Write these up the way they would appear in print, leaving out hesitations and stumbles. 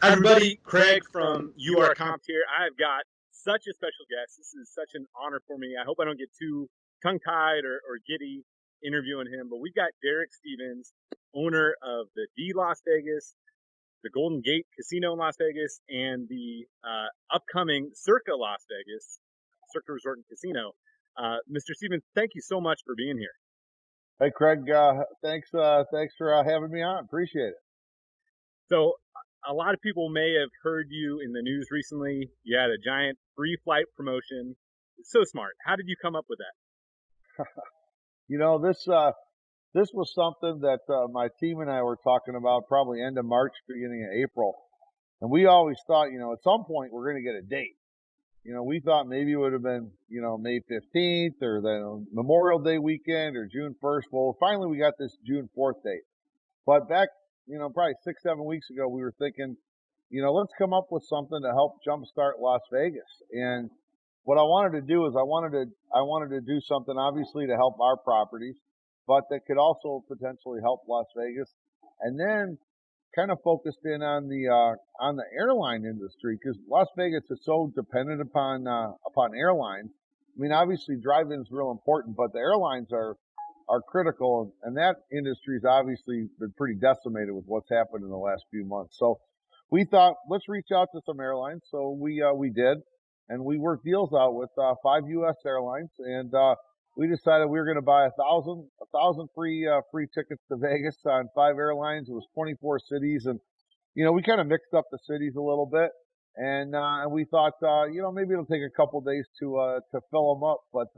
Hi, everybody. Craig from URComped here. I've got such a special guest. This is such an honor for me. I hope I don't get too tongue-tied or giddy interviewing him, but we've got Derek Stevens, owner of the D Las Vegas, the Golden Gate Casino in Las Vegas, and the upcoming Circa Las Vegas, Circa Resort and Casino. Mr. Stevens, thank you so much for being here. Hey, Craig, thanks for having me on. Appreciate it. So a lot of people may have heard you in the news recently. You had a giant free flight promotion. It's so smart. How did you come up with that? This was something that my team and I were talking about probably end of March, beginning of April. And we always thought, at some point we're going to get a date. We thought maybe it would have been, May 15th or the Memorial Day weekend or June 1st. Well, finally we got this June 4th date. But back, probably 6-7 weeks ago, we were thinking, let's come up with something to help jumpstart Las Vegas. And what I wanted to do is I wanted to do something obviously to help our properties, but that could also potentially help Las Vegas. And then kind of focused in on the airline industry, because Las Vegas is so dependent upon airlines. I mean, obviously drive-in is real important, but the airlines are critical, and that industry's obviously been pretty decimated with what's happened in the last few months. So we thought, let's reach out to some airlines. So we did, and we worked deals out with 5 U.S. airlines, and we decided we were going to buy 1,000 free tickets to Vegas on 5 airlines. It was 24 cities, and we kind of mixed up the cities a little bit, and we thought maybe it'll take a couple days to fill them up. But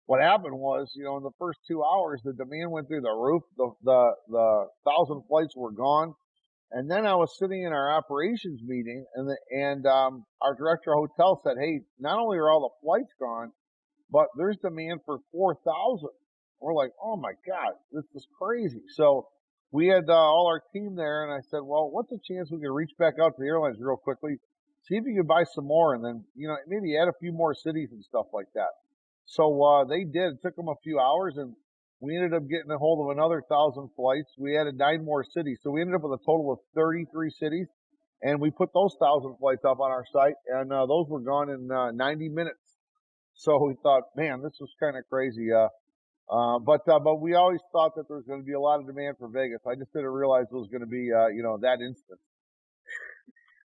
what happened was, in the first 2 hours, the demand went through the roof. The 1,000 flights were gone. And then I was sitting in our operations meeting, and our director of hotel said, "Hey, not only are all the flights gone, but there's demand for 4,000." We're like, "Oh my God, this is crazy." So we had all our team there, and I said, "Well, what's the chance we can reach back out to the airlines real quickly, see if you could buy some more, and then maybe add a few more cities and stuff like that." So they did. It took them a few hours, and we ended up getting a hold of another 1,000 flights. We added 9 more cities. So we ended up with a total of 33 cities. And we put those 1,000 flights up on our site, and those were gone in 90 minutes. So we thought, man, this was kind of crazy. But we always thought that there was going to be a lot of demand for Vegas. I just didn't realize it was going to be, that instant.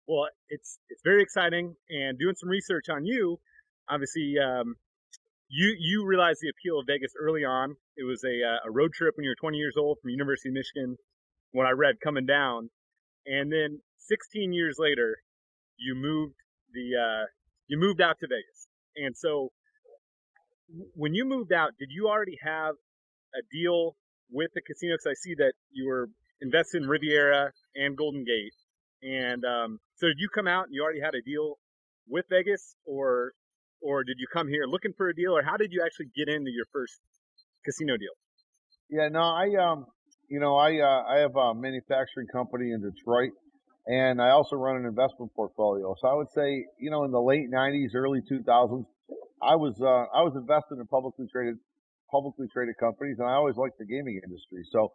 Well, it's very exciting. And doing some research on you, obviously, you realized the appeal of Vegas early on. It was a road trip when you were 20 years old from University of Michigan, what I read coming down. And then 16 years later, you moved out to Vegas. And so when you moved out, did you already have a deal with the casino? Because I see that you were invested in Riviera and Golden Gate. And so did you come out and you already had a deal with Vegas, or did you come here looking for a deal, or how did you actually get into your first casino deal? Yeah, no, I have a manufacturing company in Detroit, and I also run an investment portfolio. So I would say, in the late 90s, early 2000s, I was invested in publicly traded companies, and I always liked the gaming industry. So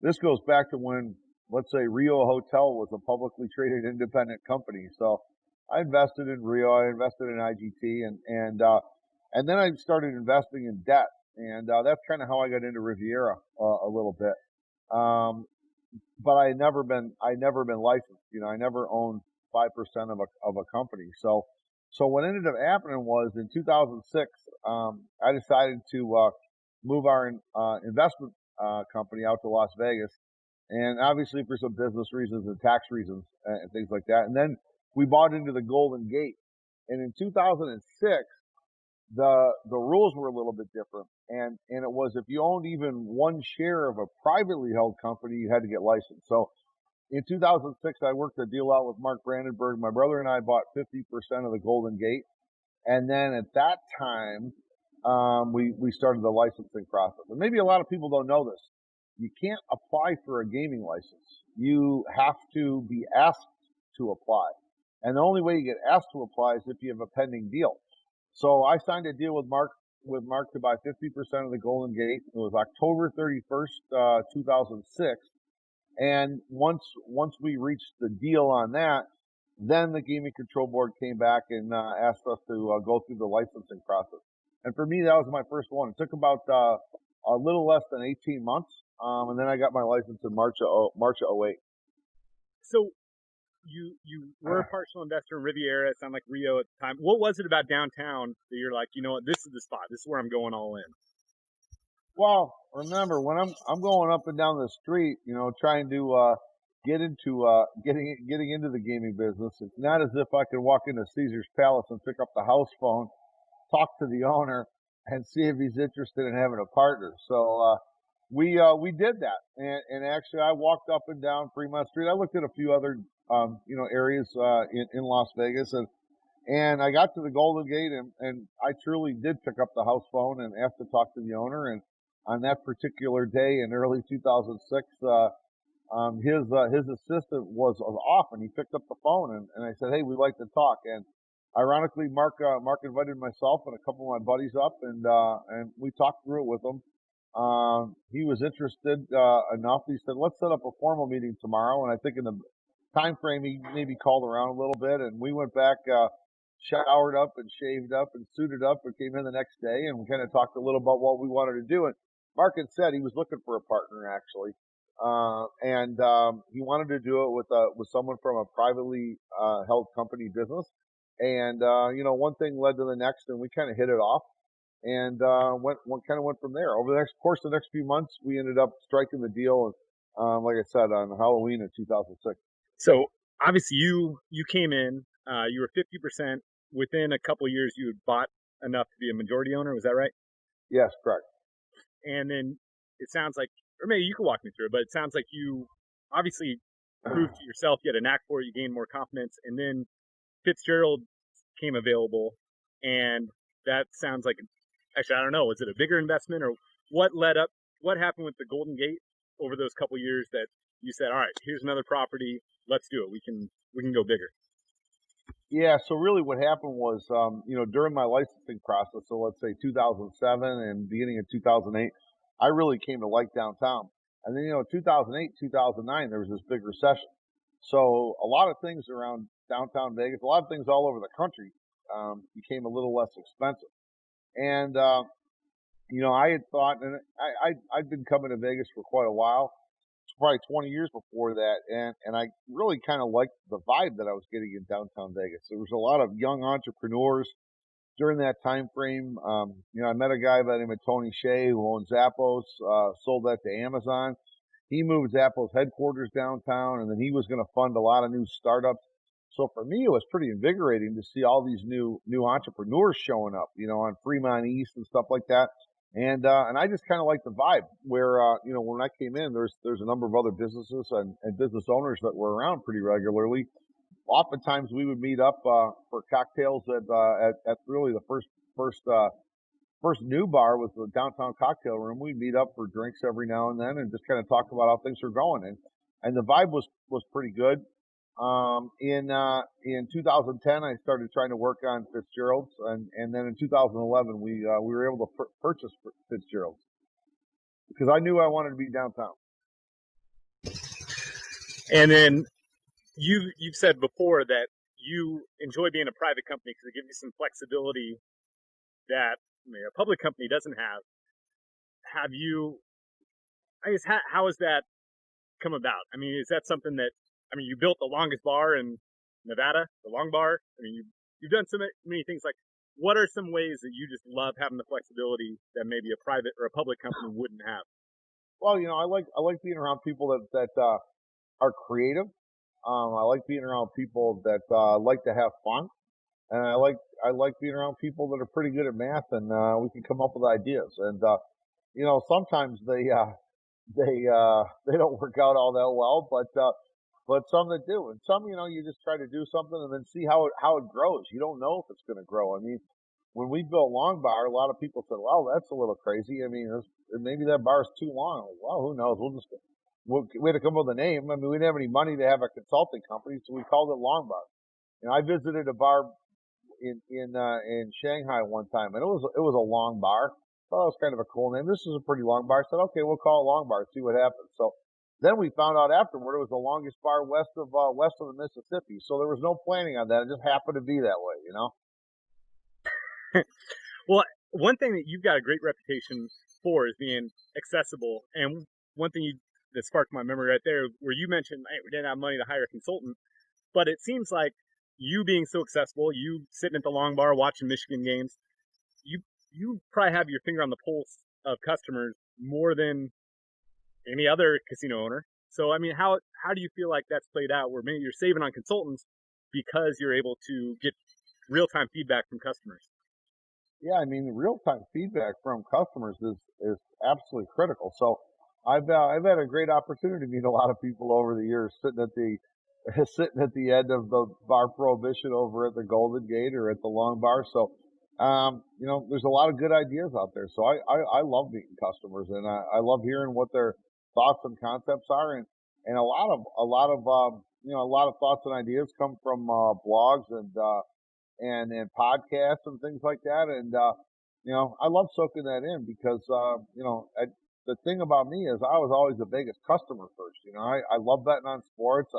this goes back to when, let's say, Rio Hotel was a publicly traded independent company. So I invested in Rio, I invested in IGT, and then I started investing in debt, and that's kind of how I got into Riviera a little bit. But I never been licensed. I never owned 5% of a company. So what ended up happening was in 2006, I decided to move our investment company out to Las Vegas, and obviously for some business reasons and tax reasons and things like that. And then we bought into the Golden Gate. And in 2006, the rules were a little bit different. And it was, if you owned even one share of a privately held company, you had to get licensed. So in 2006, I worked a deal out with Mark Brandenburg. My brother and I bought 50% of the Golden Gate. And then at that time, we started the licensing process. And maybe a lot of people don't know this. You can't apply for a gaming license. You have to be asked to apply. And the only way you get asked to apply is if you have a pending deal. So I signed a deal with Mark to buy 50% of the Golden Gate. It was October 31st, 2006. And once we reached the deal on that, Then the Gaming Control Board came back and asked us to go through the licensing process. And for me, that was my first one. It took about a little less than 18 months, and then I got my license in March of '08. So you were a partial investor in Riviera. It sounded like Rio at the time. What was it about downtown that you're like, you know what, this is the spot. This is where I'm going all in. Well, remember when I'm going up and down the street, trying to getting into the gaming business. It's not as if I could walk into Caesar's Palace and pick up the house phone, talk to the owner, and see if he's interested in having a partner. So we did that, and actually I walked up and down Fremont Street. I looked at a few other areas in Las Vegas, and I got to the Golden Gate, and I truly did pick up the house phone and asked to talk to the owner. And on that particular day in early 2006, his assistant was off, and he picked up the phone, and I said, "Hey, we'd like to talk." And ironically, Mark invited myself and a couple of my buddies up, and we talked through it with him. He was interested enough. He said, "Let's set up a formal meeting tomorrow." And I think in the time frame, he maybe called around a little bit, and we went back, showered up and shaved up and suited up, and came in the next day, and we kind of talked a little about what we wanted to do. And Mark had said he was looking for a partner, actually. And he wanted to do it with someone from a privately held company business. And one thing led to the next, and we kind of hit it off, and went from there. Over the next few months, we ended up striking the deal, like I said, on Halloween of 2006. So obviously you came in, you were 50%. Within a couple of years, you had bought enough to be a majority owner. Was that right? Yes, correct. And then it sounds like, or maybe you can walk me through it, but it sounds like you obviously proved to yourself you had a knack for it, you gained more confidence, and then Fitzgerald came available, and that sounds like, actually, I don't know, was it a bigger investment, or what led up, what happened with the Golden Gate over those couple years that you said, all right, here's another property, let's do it, we can go bigger. Yeah, so really what happened was, during my licensing process, so let's say 2007 and beginning of 2008, I really came to like downtown. And then, 2008, 2009, there was this big recession. So a lot of things around downtown Vegas, a lot of things all over the country, became a little less expensive. And, I had thought, and I'd been coming to Vegas for quite a while, probably 20 years before that, and I really kind of liked the vibe that I was getting in downtown Vegas. There was a lot of young entrepreneurs during that time frame. I met a guy by the name of Tony Shea who owned Zappos, sold that to Amazon. He moved Zappos headquarters downtown, and then he was going to fund a lot of new startups. So for me, it was pretty invigorating to see all these new entrepreneurs showing up, on Fremont East and stuff like that. And I just kind of like the vibe where, when I came in, there's a number of other businesses and business owners that were around pretty regularly. Oftentimes we would meet up, for cocktails at really the first new bar was the downtown cocktail room. We'd meet up for drinks every now and then and just kind of talk about how things were going. And the vibe was pretty good. In 2010, I started trying to work on Fitzgerald's, and then in 2011, we were able to purchase Fitzgerald's because I knew I wanted to be downtown. And then you've said before that you enjoy being a private company because it gives you some flexibility that a public company doesn't have. Have you? I guess how has that come about? I mean, is that something that you built the longest bar in Nevada, the Long Bar. I mean, you've done so many things. Like, what are some ways that you just love having the flexibility that maybe a private or a public company wouldn't have? Well, I like being around people that are creative. I like being around people that like to have fun, and I like being around people that are pretty good at math, and we can come up with ideas. And sometimes they don't work out all that well, but some that do, and some you just try to do something and then see how it grows. You don't know if it's going to grow. I mean, when we built Long Bar, a lot of people said, "Well, that's a little crazy." I mean, maybe that bar is too long. Well, who knows? We had to come up with a name. I mean, we didn't have any money to have a consulting company, so we called it Long Bar. I visited a bar in Shanghai one time, and it was a long bar. Thought it was kind of a cool name. This is a pretty long bar. I said, okay, we'll call it Long Bar, see what happens. So Then we found out afterward it was the longest bar west of the Mississippi. So there was no planning on that. It just happened to be that way, you know. Well, one thing that you've got a great reputation for is being accessible. And one thing that sparked my memory right there, where you mentioned, hey, we didn't have money to hire a consultant, but it seems like you being so accessible, you sitting at the long bar watching Michigan games, you you probably have your finger on the pulse of customers more than any other casino owner. So I mean, how do you feel like that's played out? Where maybe you're saving on consultants because you're able to get real time feedback from customers. Yeah, I mean, real time feedback from customers is absolutely critical. So I've had a great opportunity to meet a lot of people over the years, sitting at the sitting at the end of the bar prohibition over at the Golden Gate or at the Long Bar. So you know, there's a lot of good ideas out there. So I love meeting customers, and I love hearing what their thoughts and concepts are, and you know, a lot of thoughts and ideas come from blogs and podcasts and things like that. And you know, I love soaking that in because you know, the thing about me is I was always the biggest customer first. You know, I love betting on sports.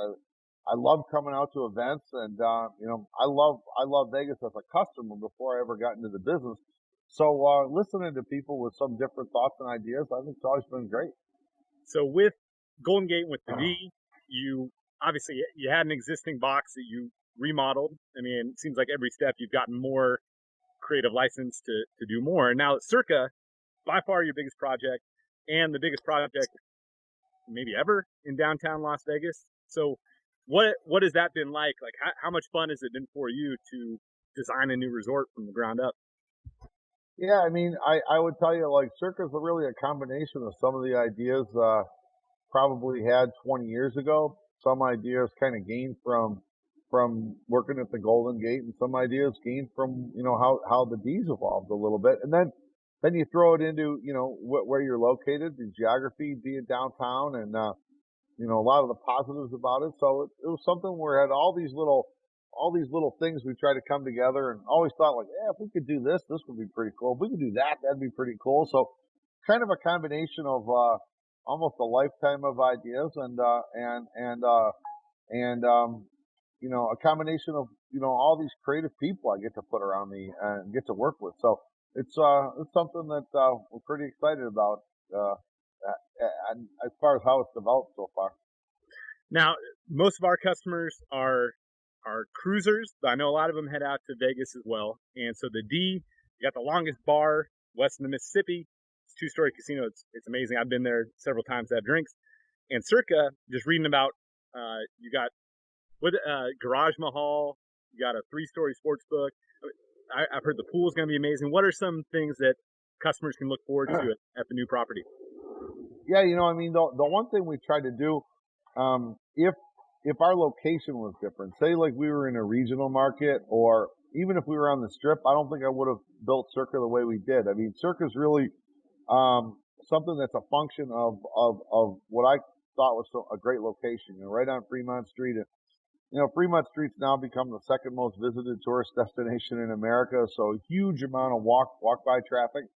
I love coming out to events, and you know, I love Vegas as a customer before I ever got into the business. So listening to people with some different thoughts and ideas, I think it's always been great. So with Golden Gate with the D, you obviously you had an existing box that you remodeled. I mean, it seems like every step you've gotten more creative license to do more. And now Circa, by far your biggest project and the biggest project maybe ever in downtown Las Vegas. So what has that been like? Like how much fun has it been for you to design a new resort from the ground up? Yeah, I mean, I would tell you like Circus is really a combination of some of the ideas probably had 20 years ago. Some ideas kind of gained from working at the Golden Gate, and some ideas gained from you know how the D's evolved a little bit, and then you throw it into you know where you're located, the geography being downtown, and you know a lot of the positives about it. So it was something where it had all these little things we tried to come together, and always thought like, yeah, if we could do this, this would be pretty cool. If we could do that, that'd be pretty cool. So kind of a combination of almost a lifetime of ideas and you know, a combination of you know all these creative people I get to put around me and get to work with. So it's something that we're pretty excited about as far as how it's developed so far. Now, most of our customers are cruisers, but I know a lot of them head out to Vegas as well. And so the D, you got the longest bar west of the Mississippi. It's a two-story casino. It's amazing. I've been there several times to have drinks. And Circa, just reading about, you got what Garage Mahal. You got a three-story sports book. I've heard the pool is going to be amazing. What are some things that customers can look forward to at the new property? Yeah, you know, I mean, the one thing we tried to do, if our location was different, say like we were in a regional market, or even if we were on the strip, I don't think I would have built Circa the way we did. I mean, Circa is really something that's a function of what I thought was a great location. You know, right on Fremont Street. And, you know, Fremont Street's now become the second most visited tourist destination in America. So a huge amount of walk by traffic.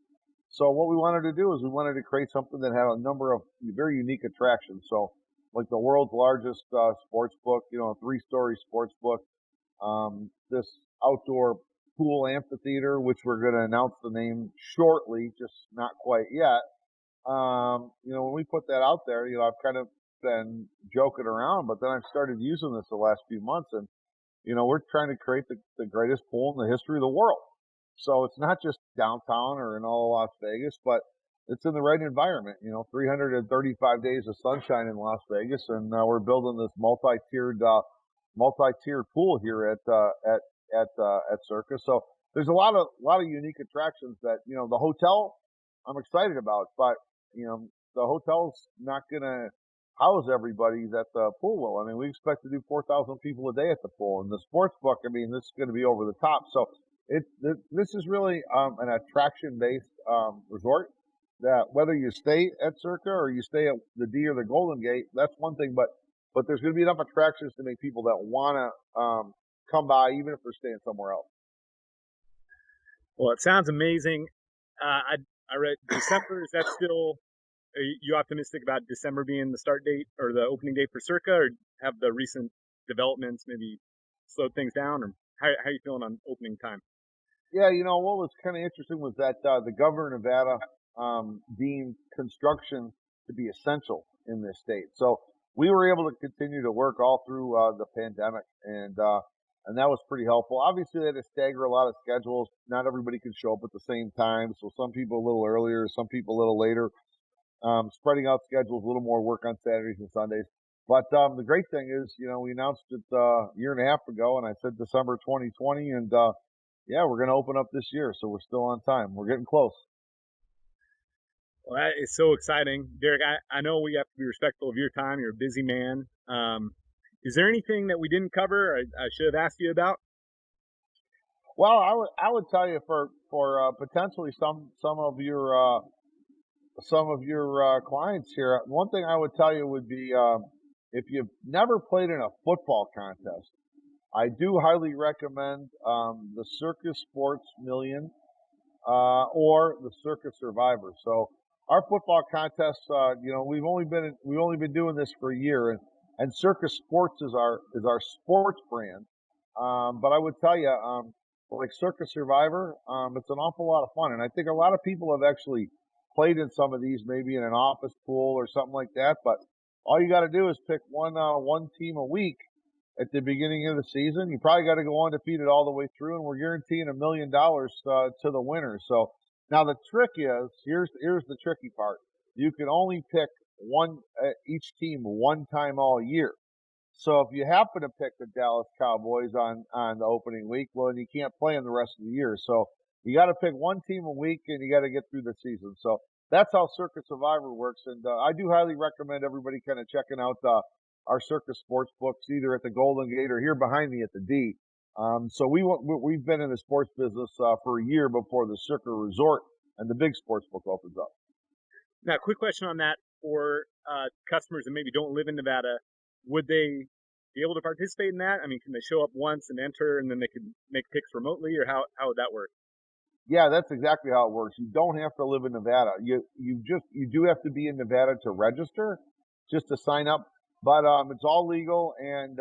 So what we wanted to do is we wanted to create something that had a number of very unique attractions. So like the world's largest sports book, you know, a three-story sports book, this outdoor pool amphitheater, which we're going to announce the name shortly, just not quite yet. You know, when we put that out there, you know, I've kind of been joking around, but then I've started using this the last few months, and you know, we're trying to create the greatest pool in the history of the world. So it's not just downtown or in all of Las Vegas, but it's in the right environment. You know, 335 days of sunshine in Las Vegas, and we're building this multi-tiered pool here at Circus. So there's a lot of unique attractions that you know the hotel I'm excited about, but you know the hotel's not gonna house everybody that the pool will. I mean, we expect to do 4,000 people a day at the pool, and the sports book. I mean, this is going to be over the top. So this is really an attraction-based resort. That whether you stay at Circa or you stay at the D or the Golden Gate, that's one thing. But there's going to be enough attractions to make people that want to come by, even if they're staying somewhere else. Well, it sounds amazing. I read December. Is that still Are you optimistic about December being the start date or the opening date for Circa, or have the recent developments maybe slowed things down, or how are you feeling on opening time? Yeah, what was kind of interesting was that the governor of Nevada deemed construction to be essential in this state. So we were able to continue to work all through the pandemic, and that was pretty helpful. Obviously, they had to stagger a lot of schedules. Not everybody could show up at the same time, so some people a little earlier, some people a little later. Spreading out schedules, a little more work on Saturdays and Sundays. But the great thing is, we announced it a year and a half ago, and I said December 2020, and yeah, we're going to open up this year, so we're still on time. We're getting close. Well, that is so exciting, Derek. I know we have to be respectful of your time. You're a busy man. Is there anything that we didn't cover? I should have asked you about? Well, I would tell you for potentially some of your clients here. One thing I would tell you would be if you've never played in a football contest, I do highly recommend the Circus Sports Million or the Circus Survivor. So our football contest, we've only been doing this for a year, and Circus Sports is our sports brand. But I would tell you, like Circus Survivor, it's an awful lot of fun, and I think a lot of people have actually played in some of these, maybe in an office pool or something like that. But all you got to do is pick one team a week at the beginning of the season. You probably got to go undefeated all the way through, and we're guaranteeing $1 million to the winner. So now the trick is here's the tricky part. You can only pick each team one time all year. So if you happen to pick the Dallas Cowboys on the opening week, well, then you can't play them the rest of the year. So you got to pick one team a week, and you got to get through the season. So that's how Circus Survivor works, and I do highly recommend everybody kind of checking out our Circus sports books, either at the Golden Gate or here behind me at the D. So we've been in the sports business for a year before the Circa Resort and the big sports book opens up. Now, quick question on that for customers that maybe don't live in Nevada. Would they be able to participate in that? I mean, can they show up once and enter, and then they can make picks remotely, or how would that work? Yeah, that's exactly how it works. You don't have to live in Nevada. You do have to be in Nevada to register, just to sign up. But it's all legal, and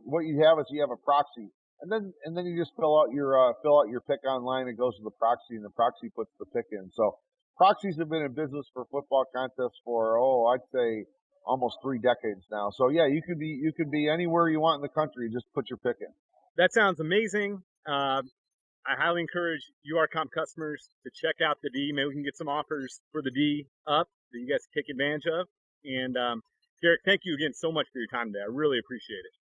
what you have is you have a proxy, and then you just fill out your pick online. It goes to the proxy, and the proxy puts the pick in. So proxies have been in business for football contests for I'd say almost 3 decades now. So yeah, you could be anywhere you want in the country. Just put your pick in. That sounds amazing. I highly encourage URComped customers to check out the D. Maybe we can get some offers for the D up that you guys can take advantage of. And Derek, thank you again so much for your time today. I really appreciate it.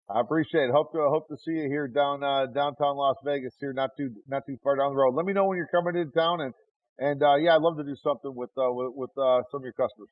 I appreciate it. Hope to see you here downtown Las Vegas here, not too far down the road. Let me know when you're coming into town, and yeah, I'd love to do something with some of your customers.